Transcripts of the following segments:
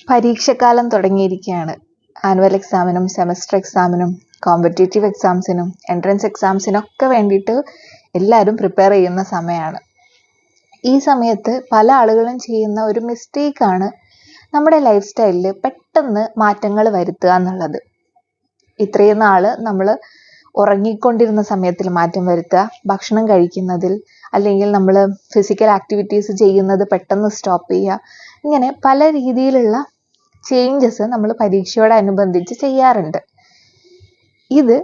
പരീക്ഷക്കാലം തുടങ്ങിയിരിക്കുകയാണ്. Annual എക്സാമിനും semester എക്സാമിനും competitive എക്സാംസിനും entrance എക്സാംസിനൊക്കെ വേണ്ടിയിട്ട് എല്ലാവരും പ്രിപ്പയർ ചെയ്യുന്ന സമയമാണ്. ഈ സമയത്ത് പല ആളുകളും ചെയ്യുന്ന ഒരു മിസ്റ്റേക്കാണ് നമ്മുടെ ലൈഫ് സ്റ്റൈലിൽ പെട്ടെന്ന് മാറ്റങ്ങൾ വരുത്തുക എന്നുള്ളത്. ഇത്രയും നാൾ നമ്മൾ ഉറങ്ങിക്കൊണ്ടിരുന്ന സമയത്തിൽ മാറ്റം വരുത്തുക, ഭക്ഷണം കഴിക്കുന്നതിൽ അല്ലെങ്കിൽ നമ്മൾ ഫിസിക്കൽ ആക്ടിവിറ്റീസ് ചെയ്യുന്നത് പെട്ടെന്ന് സ്റ്റോപ്പ് ചെയ്യുക, ഇങ്ങനെ പല രീതിയിലുള്ള ചേഞ്ചസ് നമ്മൾ പരീക്ഷയോടനുബന്ധിച്ച് ചെയ്യാറുണ്ട്. ഇത്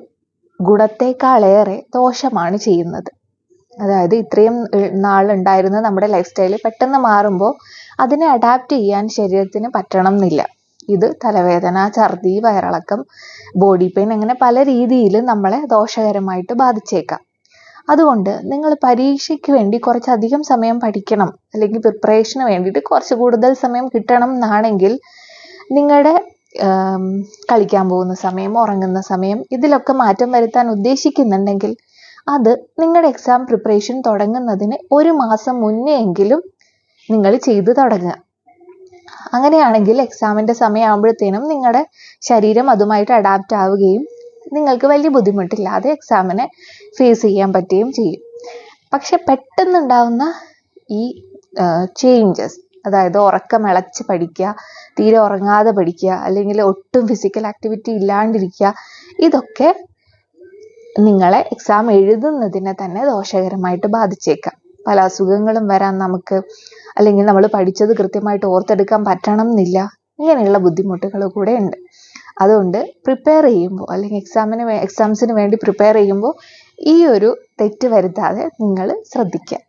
ഗുണത്തേക്കാളേറെ ദോഷമാണ് ചെയ്യുന്നത്. അതായത് ഇത്രയും നാളുണ്ടായിരുന്ന നമ്മുടെ ലൈഫ് സ്റ്റൈൽ പെട്ടെന്ന് മാറുമ്പോൾ അതിനെ അഡാപ്റ്റ് ചെയ്യാൻ ശരീരത്തിന് പറ്റണം എന്നില്ല. ഇത് തലവേദന, ഛർദി, വയറിളക്കം, ബോഡി പെയിൻ അങ്ങനെ പല രീതിയിൽ നമ്മളെ ദോഷകരമായിട്ട് ബാധിച്ചേക്കാം. അതുകൊണ്ട് നിങ്ങൾ പരീക്ഷയ്ക്ക് വേണ്ടി കുറച്ചധികം സമയം പഠിക്കണം, അല്ലെങ്കിൽ പ്രിപ്പറേഷന് വേണ്ടിയിട്ട് കുറച്ച് കൂടുതൽ സമയം കിട്ടണം എന്നാണെങ്കിൽ നിങ്ങളുടെ കളിക്കാൻ പോകുന്ന സമയം, ഉറങ്ങുന്ന സമയം, ഇതിലൊക്കെ മാറ്റം വരുത്താൻ ഉദ്ദേശിക്കുന്നുണ്ടെങ്കിൽ അത് നിങ്ങളുടെ എക്സാം പ്രിപ്പറേഷൻ തുടങ്ങുന്നതിന് 1 മാസം മുന്നേ എങ്കിലും നിങ്ങൾ ചെയ്തു തുടങ്ങുക. അങ്ങനെയാണെങ്കിൽ എക്സാമിൻ്റെ സമയമാകുമ്പോഴത്തേനും നിങ്ങളുടെ ശരീരം അതുമായിട്ട് അഡാപ്റ്റ് ആവുകയും നിങ്ങൾക്ക് വലിയ ബുദ്ധിമുട്ടില്ലാതെ എക്സാമിനെ ഫേസ് ചെയ്യാൻ പറ്റുകയും ചെയ്യും. പക്ഷെ പെട്ടെന്നുണ്ടാവുന്ന ഈ ചേഞ്ചസ്, അതായത് ഉറക്കമിളച്ച് പഠിക്കുക, തീരെ ഉറങ്ങാതെ പഠിക്കുക, അല്ലെങ്കിൽ ഒട്ടും ഫിസിക്കൽ ആക്ടിവിറ്റി ഇല്ലാണ്ടിരിക്കുക, ഇതൊക്കെ നിങ്ങളെ എക്സാം എഴുതുന്നതിനെ തന്നെ ദോഷകരമായിട്ട് ബാധിച്ചേക്കാം. പല അസുഖങ്ങളും വരാൻ നമുക്ക്, അല്ലെങ്കിൽ നമ്മൾ പഠിച്ചത് കൃത്യമായിട്ട് ഓർത്തെടുക്കാൻ പറ്റണം എന്നില്ല, ഇങ്ങനെയുള്ള ബുദ്ധിമുട്ടുകൾ കൂടെ ഉണ്ട്. അതുകൊണ്ട് പ്രിപ്പയർ ചെയ്യുമ്പോൾ, അല്ലെങ്കിൽ എക്സാംസിന് വേണ്ടി പ്രിപ്പയർ ചെയ്യുമ്പോൾ ഈ ഒരു തെറ്റ് വരുത്താതെ നിങ്ങൾ ശ്രദ്ധിക്കുക.